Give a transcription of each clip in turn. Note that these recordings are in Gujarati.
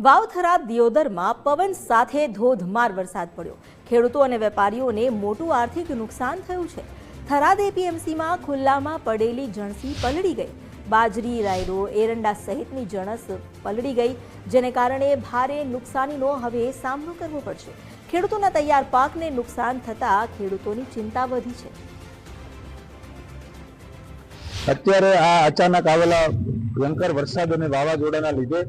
વાવ-થરાદ દિયોદરમાં પવન સાથે ધોધમાર વરસાદ પડ્યો। ખેડૂતો અને વેપારીઓને મોટું આર્થિક નુકસાન થયું છે। થરાદ એપીએમસીમાં ખુલ્લામાં પડેલી જણસી પલળી ગઈ। બાજરી, રાયડો, એરંડા સહિતની જણસ પલળી ગઈ, જેને કારણે ભારે નુકસાનીનો હવે સામનો કરવો પડશે। ખેડૂતોના તૈયાર પાકને નુકસાન થતા ખેડૂતોની ચિંતા વધી છે। અત્યારે આ અચાનક આવેલા ભયંકર વરસાદ અને વાવાઝોડાના લીધે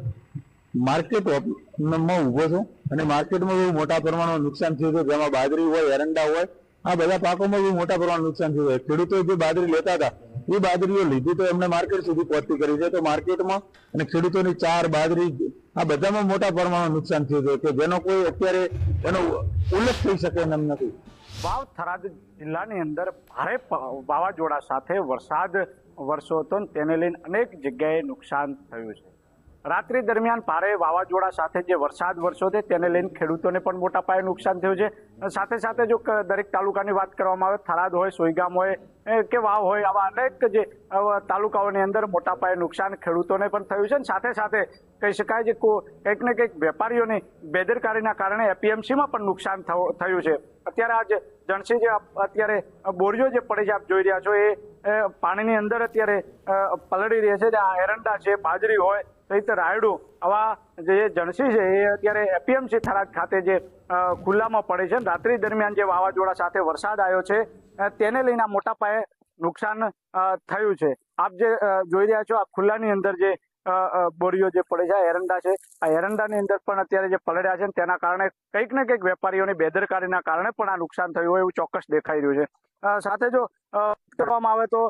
માર્કેટમાં ઉભો છું અને માર્કેટમાં બહુ મોટા પ્રમાણમાં નુકસાન થયું છે, જેમાં બાજરી હોય, એરંડા હોય, આ બધા પાકોમાં બહુ મોટા પ્રમાણમાં નુકસાન થયું છે। ખેડૂતો જે બાજરી લેતા હતા એ બાજરીઓ લીધી તો એમને માર્કેટ સુધી પહોંચતી કરી છે, તો માર્કેટમાં અને ખેડૂતોની ચાર, બાજરી આ બધામાં મોટા પ્રમાણમાં નુકસાન થયું છે કે જેનો કોઈ અત્યારે એનો ઉલ્લેખ થઈ શકે એમ નથી। વાવ-થરાદ જિલ્લાની અંદર ભારે વાવાઝોડા સાથે વરસાદ વરસ્યો હતો, તેને લઈને અનેક જગ્યાએ નુકસાન થયું છે। રાત્રિ દરમિયાન ભારે વાવાઝોડા સાથે જે વરસાદ વરસ્યો છે તેને લઈને ખેડૂતોને પણ મોટા પાયે નુકસાન થયું છે। સાથે સાથે જો દરેક તાલુકાની વાત કરવામાં આવે, થરાદ હોય, સોયગામ હોય કે વાવ હોય, આવા અનેક જે તાલુકાઓની અંદર મોટા પાયે નુકસાન ખેડૂતોને પણ થયું છે। સાથે સાથે કહી શકાય છે કંઈક ને કંઈક વેપારીઓની બેદરકારીના કારણે એપીએમસીમાં પણ નુકસાન થયું છે। અત્યારે આ જણસી જે અત્યારે બોરીઓ જે પડે છે, આપ જોઈ રહ્યા છો, એ પાણીની અંદર અત્યારે પલળી રહી છે। આ એરંડા છે, બાજરી હોય સહિત રાયડું, આવા જે જણસી છે એ અત્યારે એપીએમસી થરાદ ખાતે જે ખુલ્લામાં પડે છે। રાત્રિ દરમિયાન જે વાવાઝોડા સાથે વરસાદ આવ્યો છે તેને લઈને મોટા પાયે નુકસાન થયું છે। આપ જે જોઈ રહ્યા છો, આ ખુલ્લાની અંદર જે બોરીઓ જે પડે છે, એરંડા છે, આ એરંડાની અંદર પણ અત્યારે જે પલળ્યા છે તેના કારણે કંઈક ને કંઈક વેપારીઓની બેદરકારીના કારણે પણ આ નુકસાન થયું હોય એવું ચોક્કસ દેખાઈ રહ્યું છે। સાથે જો કરવામાં આવે તો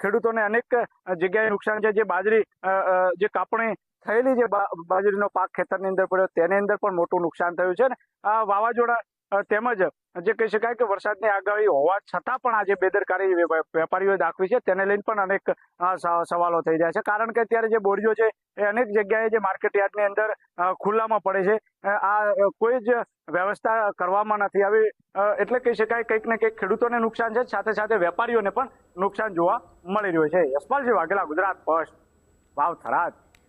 ખેડૂતોને અનેક જગ્યાએ નુકસાન છે। જે બાજરી જે કાપણી થયેલી છે, બાજરીનો પાક ખેતરની અંદર પડ્યો, તેની અંદર પણ મોટું નુકસાન થયું છે। ને આ વાવાઝોડા તેમજ જે કહી શકાય કે વરસાદની આગાહી હોવા છતાં પણ આજે બેદરકારી વેપારીઓએ દાખવી છે, તેને લઈને પણ અનેક સવાલો થઈ જાય છે। કારણ કે અત્યારે જે બોરીઓ છે એ અનેક જગ્યાએ જે માર્કેટ યાર્ડની અંદર ખુલ્લામાં પડે છે, આ કોઈ જ વ્યવસ્થા કરવામાં નથી આવી, એટલે કહી શકાય કંઈક ને કંઈક ખેડૂતોને નુકસાન છે, સાથે સાથે વેપારીઓને પણ નુકસાન જોવા મળી રહ્યું છે। યશપાલસિંહ વાઘેલા, ગુજરાત ફર્સ્ટ, વાવ-થરાદ।